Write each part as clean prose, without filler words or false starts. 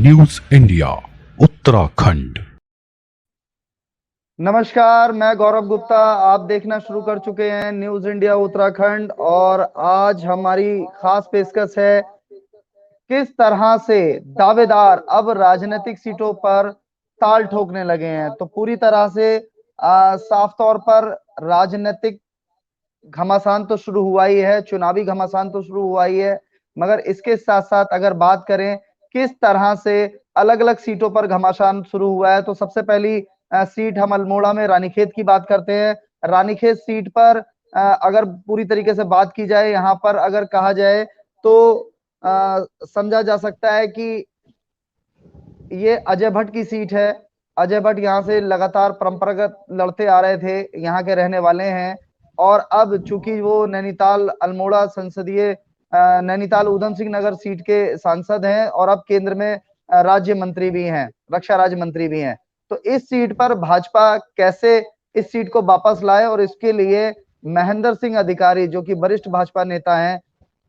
News India Uttarakhand. नमस्कार, मैं गौरव गुप्ता। आप देखना शुरू कर चुके हैं न्यूज इंडिया उत्तराखंड और आज हमारी खास पेशकश है किस तरह से दावेदार अब राजनीतिक सीटों पर ताल ठोकने लगे हैं। तो पूरी तरह से साफ तौर पर राजनीतिक घमासान तो शुरू हुआ ही है, चुनावी घमासान तो शुरू हुआ ही है, मगर इसके साथ साथ अगर बात करें किस तरह से अलग अलग सीटों पर घमासान शुरू हुआ है, तो सबसे पहली सीट हम अल्मोड़ा में रानीखेत की बात करते हैं। रानीखेत सीट पर अगर पूरी तरीके से बात की जाए, यहाँ पर अगर कहा जाए तो समझा जा सकता है कि ये अजय भट्ट की सीट है। अजय भट्ट यहाँ से लगातार परंपरागत लड़ते आ रहे थे, यहाँ के रहने वाले हैं और अब चूंकि वो नैनीताल अल्मोड़ा संसदीय नैनीताल उधम सिंह नगर सीट के सांसद हैं और अब केंद्र में राज्य मंत्री भी हैं, रक्षा राज्य मंत्री भी हैं। तो इस सीट पर भाजपा कैसे इस सीट को वापस लाए और इसके लिए महेंद्र सिंह अधिकारी जो कि वरिष्ठ भाजपा नेता हैं,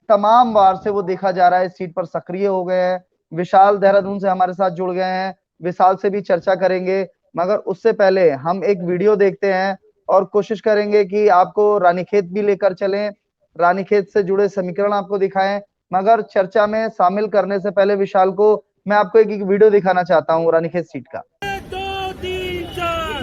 तमाम बार से वो देखा जा रहा है इस सीट पर सक्रिय हो गए हैं। विशाल देहरादून से हमारे साथ जुड़ गए हैं, विशाल से भी चर्चा करेंगे, मगर उससे पहले हम एक वीडियो देखते हैं और कोशिश करेंगे कि आपको रानीखेत भी लेकर चलें, रानीखेत से जुड़े समीकरण आपको दिखाएं। मगर चर्चा में शामिल करने से पहले विशाल को मैं आपको एक वीडियो दिखाना चाहता हूँ रानीखेत सीट का। 2 3 4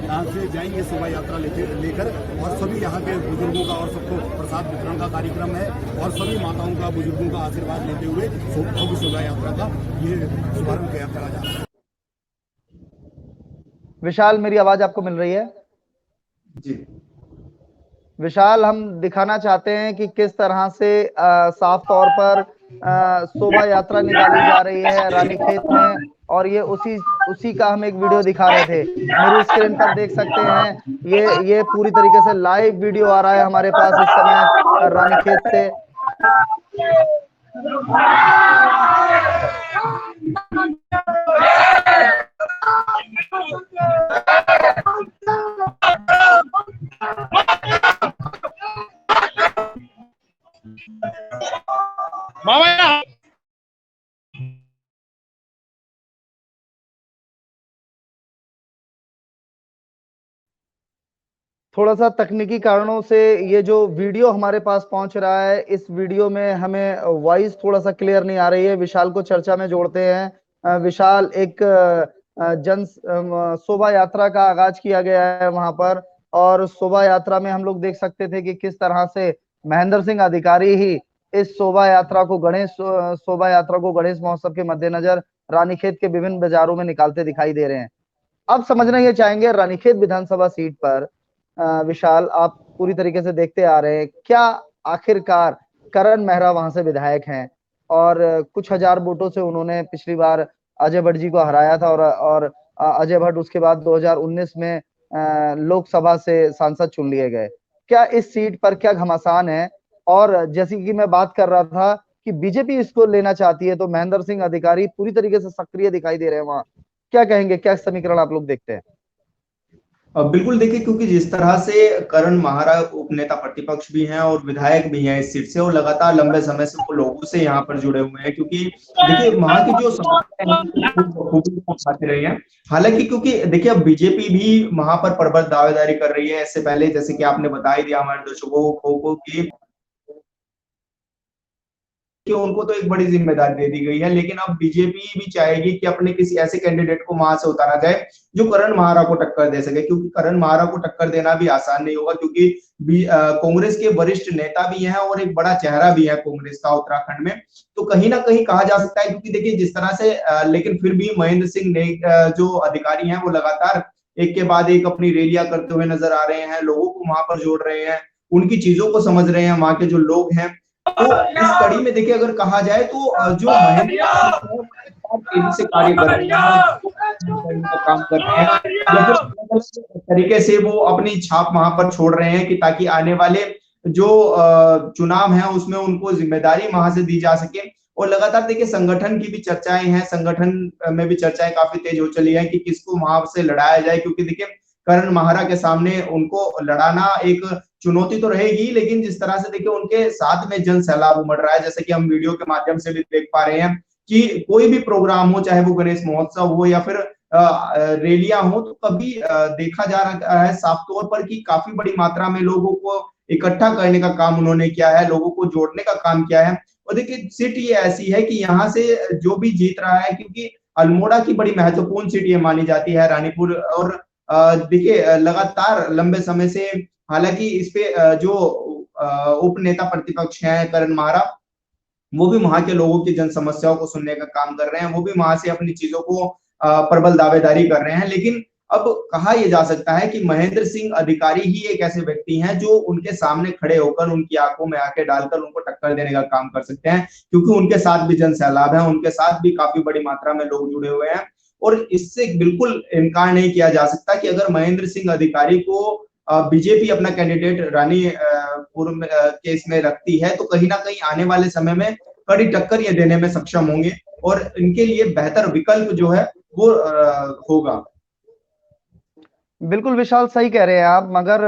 यहाँ से जाएंगे शोभा यात्रा लेकर और सभी यहाँ के बुजुर्गों का और सबको प्रसाद वितरण का कार्यक्रम है और सभी माताओं का बुजुर्गों का आशीर्वाद लेते हुए शोभा यात्रा का ये शुभारंभ करा जा रहा है। विशाल, मेरी आवाज आपको मिल रही है? जी विशाल, हम दिखाना चाहते हैं कि किस तरह से साफ तौर पर शोभा यात्रा निकाली जा रही है रानीखेत में और ये उसी का हम एक वीडियो दिखा रहे थे। मेरी स्क्रीन पर देख सकते हैं ये पूरी तरीके से लाइव वीडियो आ रहा है हमारे पास इस समय रानीखेत से। थोड़ा सा तकनीकी कारणों से ये जो वीडियो हमारे पास पहुंच रहा है, इस वीडियो में हमें वॉइस थोड़ा सा क्लियर नहीं आ रही है। विशाल को चर्चा में जोड़ते हैं। विशाल, एक शोभा यात्रा का आगाज किया गया है वहां पर और शोभा यात्रा में हम लोग देख सकते थे कि किस तरह से महेंद्र सिंह अधिकारी ही इस शोभा यात्रा को गणेश महोत्सव के मद्देनजर रानीखेत के विभिन्न बाजारों में निकालते दिखाई दे रहे हैं। अब समझना ये चाहेंगे रानीखेत विधानसभा सीट पर विशाल, आप पूरी तरीके से देखते आ रहे हैं, क्या आखिरकार करण मेहरा वहां से विधायक हैं और कुछ हजार वोटों से उन्होंने पिछली बार अजय भट्ट जी को हराया था और अजय भट्ट उसके बाद 2019 में लोकसभा से सांसद चुन लिए गए। क्या इस सीट पर क्या घमासान है? और जैसे कि मैं बात कर रहा था कि बीजेपी इसको लेना चाहती है, तो महेंद्र सिंह अधिकारी पूरी तरीके से सक्रिय दिखाई दे रहे हैं वहां। क्या कहेंगे, क्या समीकरण आप लोग देखते हैं? बिल्कुल देखिए, क्योंकि जिस तरह से करण माहरा उपनेता प्रतिपक्ष भी हैं और विधायक भी हैं इस सीट से और लगातार लंबे समय से वो लोगों से यहाँ पर जुड़े हुए हैं, क्योंकि देखिए वहां की जो समस्या है रही है। हालांकि क्योंकि देखिए अब बीजेपी भी वहां पर प्रबल दावेदारी कर रही है। इससे पहले जैसे कि आपने बता ही दिया हमारे दर्शकों को कि उनको तो एक बड़ी जिम्मेदारी दे दी गई है, लेकिन अब बीजेपी भी चाहेगी कि अपने किसी ऐसे कैंडिडेट को वहां से उतारा जाए जो करण माहरा को टक्कर दे सके, क्योंकि करण माहरा को टक्कर देना भी आसान नहीं होगा, क्योंकि कांग्रेस के वरिष्ठ नेता भी हैं और एक बड़ा चेहरा भी है कांग्रेस का उत्तराखंड में। तो कहीं ना कहीं कहा जा सकता है, क्योंकि देखिए जिस तरह से लेकिन फिर भी महेंद्र सिंह ने जो अधिकारी हैं वो लगातार एक के बाद एक अपनी रैलियां करते हुए नजर आ रहे हैं, लोगों को वहां पर जोड़ रहे हैं, उनकी चीजों को समझ रहे हैं वहां के जो लोग हैं। तो इस कड़ी में देखिए अगर कहा जाए तो जो महेंद्र तेजी से कार्य कर रहे हैं, काम कर रहे हैं, या फिर तरीके से वो अपनी छाप वहां पर छोड़ रहे हैं कि ताकि आने वाले जो चुनाव है उसमें उनको जिम्मेदारी वहां से दी जा सके। और लगातार देखिए संगठन की भी चर्चाएं हैं, संगठन में भी चर्चाएं काफी तेज हो चली है कि किसको वहां से लड़ाया जाए, क्योंकि देखिए करण माहरा के सामने उनको लड़ाना एक चुनौती तो रहेगी, लेकिन जिस तरह से देखिए उनके साथ में जन सैलाब उमड़ रहा है, जैसे कि हम वीडियो के माध्यम से भी देख पा रहे हैं कि कोई भी प्रोग्राम हो, चाहे वो गणेश महोत्सव हो या फिर रैलियां हो, तो कभी देखा जा रहा है साफ तौर पर कि काफी बड़ी मात्रा में लोगों को इकट्ठा करने का काम उन्होंने किया है, लोगों को जोड़ने का काम किया है। और देखिए सीट ये ऐसी है कि यहाँ से जो भी जीत रहा है, क्योंकि अल्मोड़ा की बड़ी महत्वपूर्ण सीट ये मानी जाती है रानीपुर, और देखिए लगातार लंबे समय से, हालांकि इस पे जो उप नेता प्रतिपक्ष हैं करण माहरा, वो भी वहां के लोगों की जन समस्याओं को सुनने का काम कर रहे हैं, वो भी वहां से अपनी चीजों को प्रबल दावेदारी कर रहे हैं। लेकिन अब कहा यह जा सकता है कि महेंद्र सिंह अधिकारी ही एक ऐसे व्यक्ति हैं जो उनके सामने खड़े होकर उनकी आंखों में आंखें डालकर उनको टक्कर देने का काम कर सकते हैं, क्योंकि उनके साथ भी जन सैलाब है, उनके साथ भी काफी बड़ी मात्रा में लोग जुड़े हुए हैं। और इससे बिल्कुल इनकार नहीं किया जा सकता कि अगर महेंद्र सिंह अधिकारी को बीजेपी अपना कैंडिडेट रानीपुर के इसमें रखती है, तो कहीं ना कहीं आने वाले समय में कड़ी टक्कर ये देने में सक्षम होंगे और इनके लिए बेहतर विकल्प जो है वो होगा। बिल्कुल विशाल, सही कह रहे हैं आप, मगर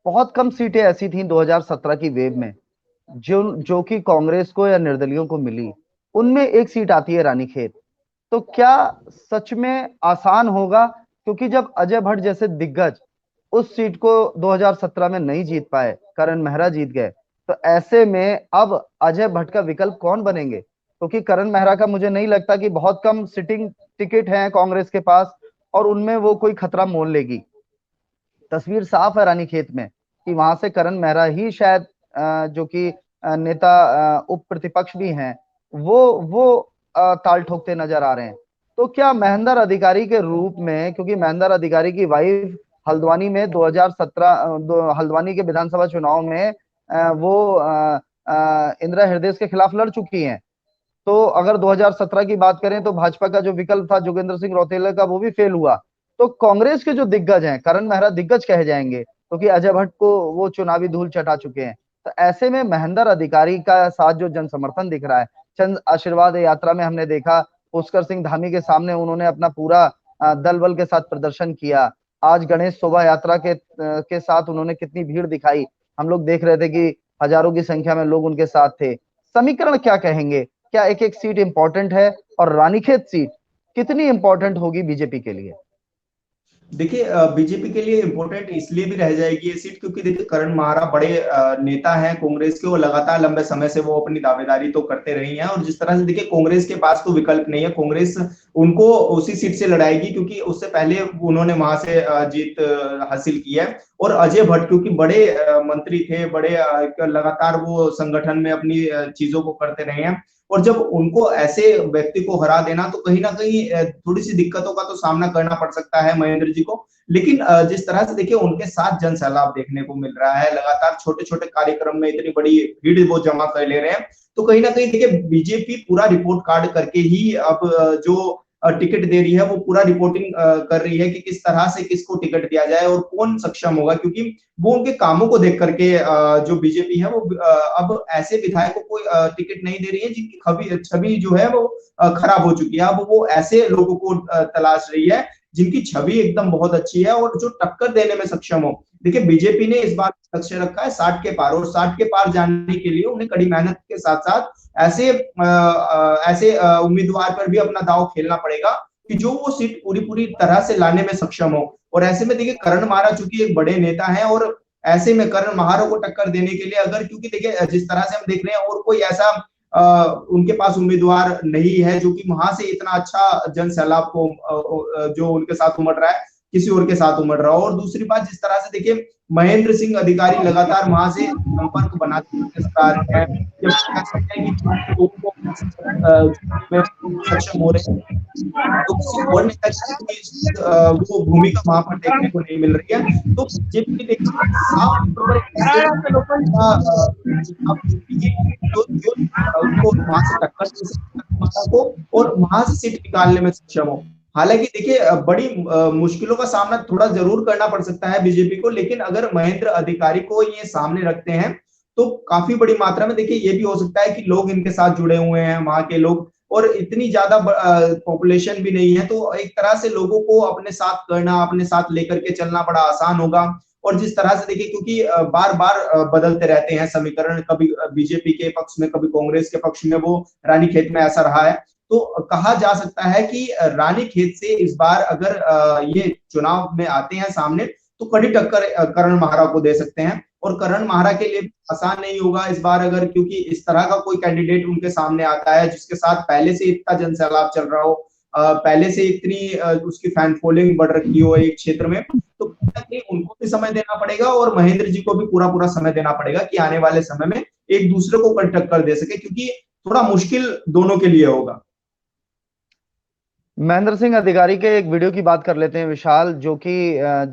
बहुत कम सीटें ऐसी थी 2017 की वेव में जो कि कांग्रेस को या निर्दलियों को मिली, उनमें एक सीट आती है रानीखेत। तो क्या सच में आसान होगा? क्योंकि जब अजय भट्ट जैसे दिग्गज उस सीट को 2017 में नहीं जीत पाए, करण मेहरा जीत गए, तो ऐसे में अब अजय भट्ट का विकल्प कौन बनेंगे? क्योंकि करण मेहरा का मुझे नहीं लगता कि बहुत कम सिटिंग टिकट हैं कांग्रेस के पास और उनमें वो कोई खतरा मोल लेगी। तस्वीर साफ है रानीखेत में कि वहां से करण मेहरा ही शायद जो कि नेता उप प्रतिपक्ष भी हैं, वो ताल ठोकते नजर आ रहे हैं। तो क्या महेंद्र अधिकारी के रूप में, क्योंकि महेंद्र अधिकारी की वाइफ हल्द्वानी में 2017 हल्द्वानी के विधानसभा चुनाव में वो इंदिरा हृदय के खिलाफ लड़ चुकी हैं, तो अगर 2017 की बात करें तो भाजपा का जो विकल्प था जोगेंद्र सिंह रौतेला का, वो भी फेल हुआ। तो कांग्रेस के जो दिग्गज हैं, करण मेहरा दिग्गज कहे जाएंगे क्योंकि अजय भट्ट को वो चुनावी धूल चटा चुके हैं। तो ऐसे में महेंद्र अधिकारी का साथ जो जन समर्थन दिख रहा है, चंद आशीर्वाद यात्रा में हमने देखा पुष्कर सिंह धामी के सामने उन्होंने अपना पूरा दल बल के साथ प्रदर्शन किया। आज गणेश शोभा यात्रा के साथ उन्होंने कितनी भीड़ दिखाई, हम लोग देख रहे थे कि हजारों की संख्या में लोग उनके साथ थे। समीकरण क्या कहेंगे? क्या एक एक सीट इंपॉर्टेंट है और रानीखेत सीट कितनी इंपॉर्टेंट होगी बीजेपी के लिए? देखिए बीजेपी के लिए इम्पोर्टेंट इसलिए भी रह जाएगी ये सीट क्योंकि देखिए करण माहरा बड़े नेता हैं कांग्रेस के, वो लगातार लंबे समय से वो अपनी दावेदारी तो करते रही हैं और जिस तरह से देखिए कांग्रेस के पास तो विकल्प नहीं है, कांग्रेस उनको उसी सीट से लड़ाएगी क्योंकि उससे पहले उन्होंने वहां से जीत हासिल की है। और अजय भट्ट क्योंकि बड़े मंत्री थे, बड़े लगातार वो संगठन में अपनी चीजों को करते रहे हैं और जब उनको ऐसे व्यक्ति को हरा देना तो कहीं ना कहीं थोड़ी सी दिक्कतों का तो सामना करना पड़ सकता है महेंद्र जी को। लेकिन जिस तरह से देखिए उनके साथ जन सैलाब देखने को मिल रहा है, लगातार छोटे छोटे कार्यक्रम में इतनी बड़ी भीड़ वो जमा कर ले रहे हैं, तो कहीं ना कहीं देखिए बीजेपी पूरा रिपोर्ट कार्ड करके ही अब जो टिकट दे रही है वो पूरा रिपोर्टिंग कर रही है कि किस तरह से किसको टिकट दिया जाए और कौन सक्षम होगा, क्योंकि वो उनके कामों को देख करके जो बीजेपी है वो अब ऐसे विधायकों को टिकट नहीं दे रही है जिनकी छवि जो है वो खराब हो चुकी है। अब वो ऐसे लोगों को तलाश रही है जिनकी छवि एकदम बहुत अच्छी है और जो टक्कर देने में सक्षम हो। देखिए बीजेपी ने इस बार लक्ष्य रखा है 60 के पार, और 60 के पार जाने के लिए उन्हें कड़ी मेहनत के साथ साथ ऐसे उम्मीदवार पर भी अपना दांव खेलना पड़ेगा कि जो वो सीट पूरी तरह से लाने में सक्षम हो। और ऐसे में देखिए करण माहरा चूंकि एक बड़े नेता हैं और ऐसे में करण माहरा को टक्कर देने के लिए अगर, क्योंकि देखिए जिस तरह से हम देख रहे हैं और कोई ऐसा उनके पास उम्मीदवार नहीं है जो कि वहां से इतना अच्छा जन सैलाब को जो उनके साथ उमड़ रहा है किसी और के साथ उमड़ रहा हो। और दूसरी बात जिस तरह से देखिए महेंद्र सिंह अधिकारी लगातार वहां से संपर्क बनाते सक्षम हो रहे हैं, तो किसी और नेता की वो भूमिका वहां पर देखने को नहीं मिल रही है। तो बीजेपी देखिए उनको वहां से टक्कर और वहां से सीट निकालने में सक्षम हो। हालांकि देखिए बड़ी मुश्किलों का सामना थोड़ा जरूर करना पड़ सकता है बीजेपी को, लेकिन अगर महेंद्र अधिकारी को ये सामने रखते हैं तो काफी बड़ी मात्रा में देखिए ये भी हो सकता है कि लोग इनके साथ जुड़े हुए हैं वहां के लोग, और इतनी ज्यादा पॉपुलेशन भी नहीं है, तो एक तरह से लोगों को अपने साथ करना, अपने साथ लेकर के चलना बड़ा आसान होगा। और जिस तरह से देखिए, क्योंकि बार बार बदलते रहते हैं समीकरण, कभी बीजेपी के पक्ष में, कभी कांग्रेस के पक्ष में, वो रानीखेत में ऐसा रहा है। तो कहा जा सकता है कि रानीखेत से इस बार अगर ये चुनाव में आते हैं सामने, तो कड़ी टक्कर करण माहरा को दे सकते हैं। और करण माहरा के लिए आसान नहीं होगा इस बार, अगर क्योंकि इस तरह का कोई कैंडिडेट उनके सामने आता है जिसके साथ पहले से इतना जनसैलाब चल रहा हो, पहले से इतनी उसकी फैन फॉलोइंग बढ़ रखी हो एक क्षेत्र में, तो उनको भी समय देना पड़ेगा और महेंद्र जी को भी पूरा पूरा समय देना पड़ेगा कि आने वाले समय में एक दूसरे को कड़ी टक्कर दे सके, क्योंकि थोड़ा मुश्किल दोनों के लिए होगा। महेंद्र सिंह अधिकारी के एक वीडियो की बात कर लेते हैं विशाल, जो कि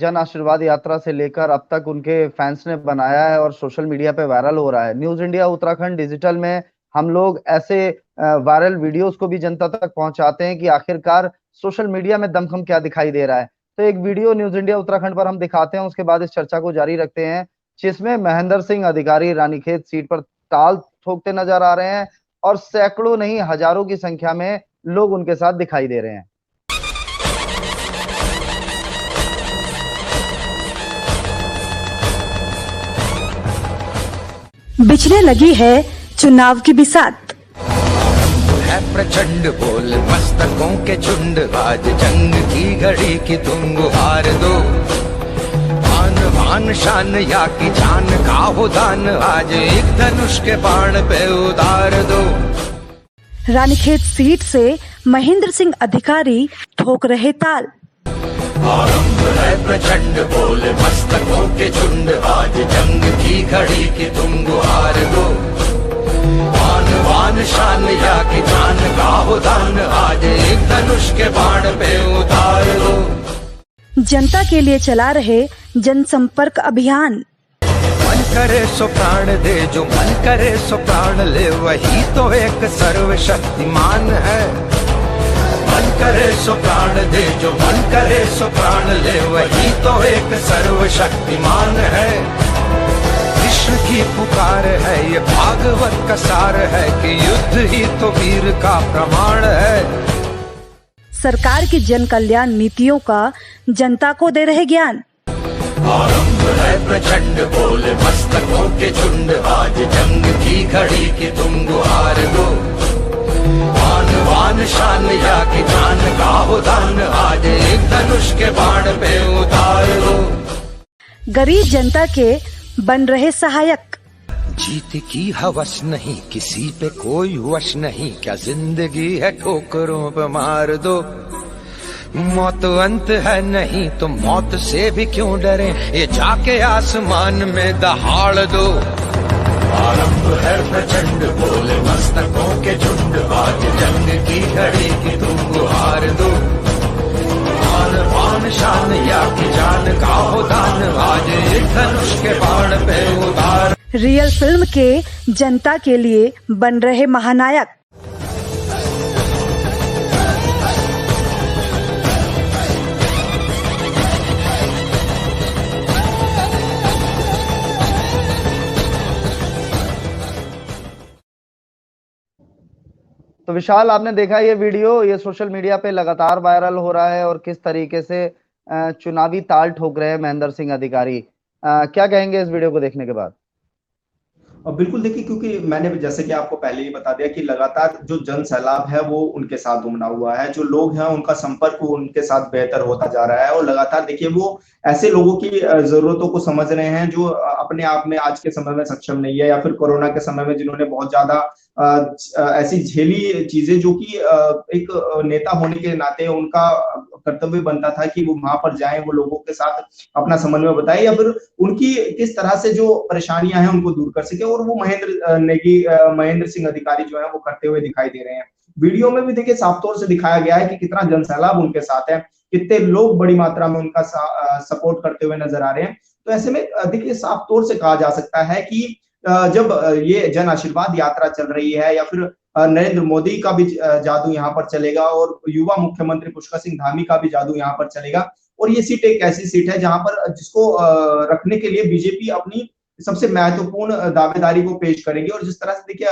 जन आशीर्वाद यात्रा से लेकर अब तक उनके फैंस ने बनाया है और सोशल मीडिया पे वायरल हो रहा है। न्यूज इंडिया उत्तराखंड डिजिटल में हम लोग ऐसे वायरल वीडियोस को भी जनता तक पहुंचाते हैं कि आखिरकार सोशल मीडिया में दमखम क्या दिखाई दे रहा है। तो एक वीडियो न्यूज इंडिया उत्तराखंड पर हम दिखाते हैं, उसके बाद इस चर्चा को जारी रखते हैं, जिसमें महेंद्र सिंह अधिकारी रानीखेत सीट पर ताल ठोकते नजर आ रहे हैं और सैकड़ों नहीं हजारों की संख्या में लोग उनके साथ दिखाई दे रहे हैं। बिछने लगी है चुनाव की बिसात, है प्रचंड बोल मस्तकों के झुंड, आज जंग की घड़ी की तुम गुहार दो, आन बान शान या की जान का हो दान, आज एक धनुष के बाण पे उतार दो। रानीखेत सीट से महेंद्र सिंह अधिकारी ठोक रहे ताल, आरंभ है प्रचंड बोल मस्तकों के झुंड, आज जंग की घड़ी की तुम गुहार दो, आन बान शान या की जान का हो दान, आज एक धनुष के बाण पे उतार दो। जनता के लिए चला रहे जनसंपर्क अभियान, मन करे सो प्राण दे, जो मन करे सो प्राण ले, वही तो एक सर्वशक्तिमान है। मन करे सो प्राण दे, जो मन करे सो प्राण ले, वही तो एक सर्वशक्तिमान है। कृष्ण की पुकार है, ये भागवत का सार है कि युद्ध ही तो वीर का प्रमाण है। सरकार की जन कल्याण नीतियों का जनता को दे रहे ज्ञान, आरंभ है प्रचंड बोल मस्तकों के झुंड, आज जंग की घड़ी की तुम गुहार दो, आन बान शान या की जान का हो दान, आज एक धनुष के बाण पे उतार दो। गरीब जनता के बन रहे सहायक, जीत की हवस नहीं, किसी पे कोई वश नहीं, क्या जिंदगी है ठोकरों पे मार दो, मौत अंत है नहीं तो मौत से भी क्यों डरे, ये जाके आसमान में दहाड़ दो। आरंभ है प्रचंड बोले मस्तकों के झुंड, आज जंग की घड़ी की तुम गुहार दो, आन बान शान या की जान का हो दान, आज एक धनुष के बाण पे उतार। रियल फिल्म के जनता के लिए बन रहे महानायक, तो विशाल, आपने देखा ये वीडियो, ये सोशल मीडिया पे लगातार वायरल हो रहा है और किस तरीके से चुनावी ताल ठोक रहे हैं महेंद्र सिंह अधिकारी। क्या कहेंगे इस वीडियो को देखने के बाद? बिल्कुल देखिए, क्योंकि मैंने जैसे कि आपको पहले ही बता दिया कि लगातार जो जन सैलाब है वो उनके साथ उमड़ा हुआ है, जो लोग हैं उनका संपर्क उनके साथ बेहतर होता जा रहा है। और लगातार देखिए, वो ऐसे लोगों की जरूरतों को समझ रहे हैं जो अपने आप में आज के समय में सक्षम नहीं है, या फिर कोरोना के समय में जिन्होंने बहुत ज्यादा ऐसी झेली चीजें, जो कि एक नेता होने के नाते उनका कर्तव्य बनता था कि वो वहां पर जाएं, वो लोगों के साथ अपना समन्वय बताए, या फिर उनकी किस तरह से जो परेशानियां हैं उनको दूर कर सके। और वो महेंद्र सिंह अधिकारी जो है वो करते हुए दिखाई दे रहे हैं। वीडियो में भी देखिए साफ तौर से दिखाया गया है कि कितना जनसैलाब उनके साथ है, कितने लोग बड़ी मात्रा में उनका सपोर्ट करते हुए नजर आ रहे हैं। तो ऐसे में देखिए साफ तौर से कहा जा सकता है कि जब ये जन आशीर्वाद यात्रा चल रही है, या फिर नरेंद्र मोदी का भी जादू यहाँ पर चलेगा, और युवा मुख्यमंत्री पुष्कर सिंह धामी का भी जादू यहाँ पर चलेगा। और ये सीट एक ऐसी सीट है जहां पर जिसको रखने के लिए बीजेपी अपनी सबसे महत्वपूर्ण दावेदारी को पेश करेगी। और जिस तरह से देखिए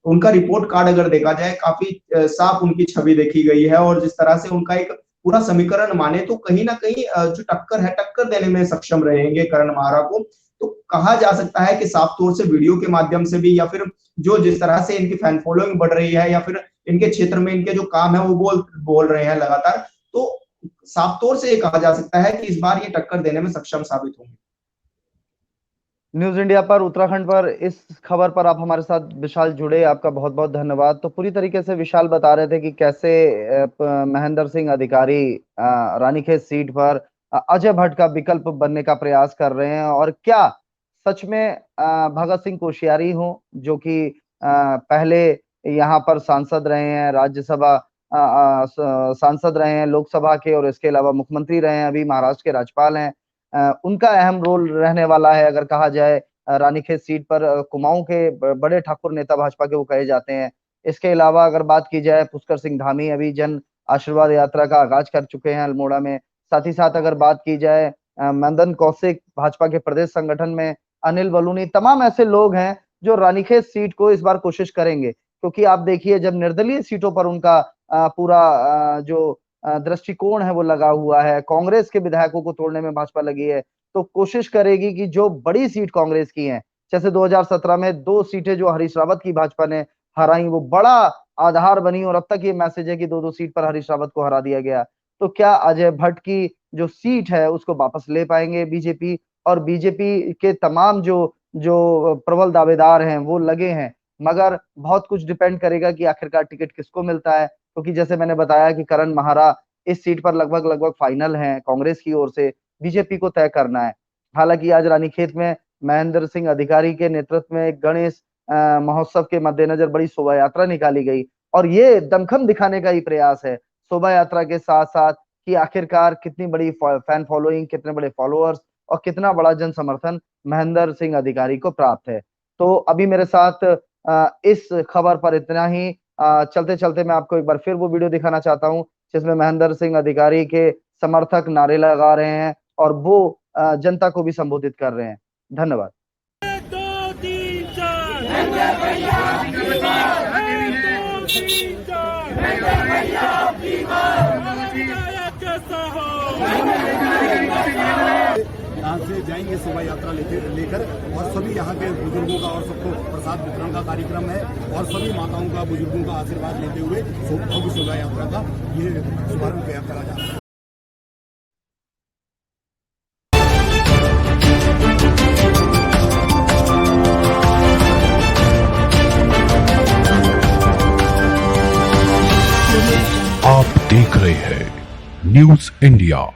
उनका रिपोर्ट कार्ड अगर देखा जाए काफी साफ उनकी छवि देखी गई है, और जिस तरह से उनका एक पूरा समीकरण माने तो कहीं ना कहीं जो टक्कर है, टक्कर देने में सक्षम रहेंगे करण माहरा को। तो कहा जा सकता है कि साफ तौर से वीडियो के माध्यम से भी, या फिर जो जिस तरह से इनकी फैन फॉलोइंग बढ़ रही है, या फिर इनके क्षेत्र में इनके जो काम है वो बोल रहे हैं लगातार, तो साफ तौर से ये कहा जा सकता है कि इस बार ये टक्कर देने में सक्षम साबित होंगे। न्यूज इंडिया पर उत्तराखंड पर इस खबर पर आप हमारे साथ विशाल जुड़े, आपका बहुत बहुत धन्यवाद। तो पूरी तरीके से विशाल बता रहे थे कि कैसे महेंद्र सिंह अधिकारी रानीखेत सीट पर अजय भट्ट का विकल्प बनने का प्रयास कर रहे हैं, और क्या सच में भगत सिंह कोश्यारी हो, जो कि पहले यहाँ पर सांसद रहे हैं, राज्यसभा सांसद रहे हैं लोकसभा के, और इसके अलावा मुख्यमंत्री रहे हैं, अभी महाराष्ट्र के राज्यपाल हैं, उनका अहम रोल रहने वाला है। अगर कहा जाए रानीखेत सीट पर कुमाऊं के बड़े ठाकुर नेता भाजपा के वो कहे जाते हैं। इसके अलावा अगर बात की जाए, पुष्कर सिंह धामी अभी जन आशीर्वाद यात्रा का आगाज कर चुके हैं अल्मोड़ा में। साथ ही साथ अगर बात की जाए मदन कौशिक भाजपा के प्रदेश संगठन में, अनिल बलूनी, तमाम ऐसे लोग हैं जो रानीखेत सीट को इस बार कोशिश करेंगे, क्योंकि आप देखिए जब निर्दलीय सीटों पर उनका पूरा जो दृष्टिकोण है वो लगा हुआ है, कांग्रेस के विधायकों को तोड़ने में भाजपा लगी है, तो कोशिश करेगी कि जो बड़ी सीट कांग्रेस की हैं, जैसे 2017 में 2 सीटें जो हरीश रावत की भाजपा ने हराई, वो बड़ा आधार बनी, और अब तक ये मैसेज है कि 2-2 सीट पर हरीश रावत को हरा दिया गया। तो क्या अजय भट्ट की जो सीट है उसको वापस ले पाएंगे बीजेपी, और बीजेपी के तमाम जो प्रबल दावेदार हैं वो लगे हैं, मगर बहुत कुछ डिपेंड करेगा कि आखिरकार टिकट किसको मिलता है, क्योंकि जैसे मैंने बताया कि करण माहरा इस सीट पर लगभग फाइनल हैं कांग्रेस की ओर से, बीजेपी को तय करना है। हालांकि आज रानीखेत में महेंद्र सिंह अधिकारी के नेतृत्व में गणेश महोत्सव के मद्देनजर बड़ी शोभा यात्रा निकाली गई, और ये दमखम दिखाने का ही प्रयास है शोभा यात्रा के साथ साथ कि आखिरकार कितनी बड़ी फैन फॉलोइंग, कितने बड़े फॉलोअर्स और कितना बड़ा जन समर्थन महेंद्र सिंह अधिकारी को प्राप्त है। तो अभी मेरे साथ इस खबर पर इतना ही। चलते चलते मैं आपको एक बार फिर वो वीडियो दिखाना चाहता हूं जिसमें महेंद्र सिंह अधिकारी के समर्थक नारे लगा रहे हैं और वो जनता को भी संबोधित कर रहे हैं। धन्यवाद। 2 3 4 कैसा हो, यहाँ से जाएंगे शोभा यात्रा लेकर और सभी यहाँ के बुजुर्गों का और सबको प्रसाद वितरण का कार्यक्रम है, और सभी माताओं का, बुजुर्गों का आशीर्वाद लेते हुए भव्य शोभा यात्रा का ये शुभारंभ करा जा रहा है। आप देख रहे हैं न्यूज इंडिया।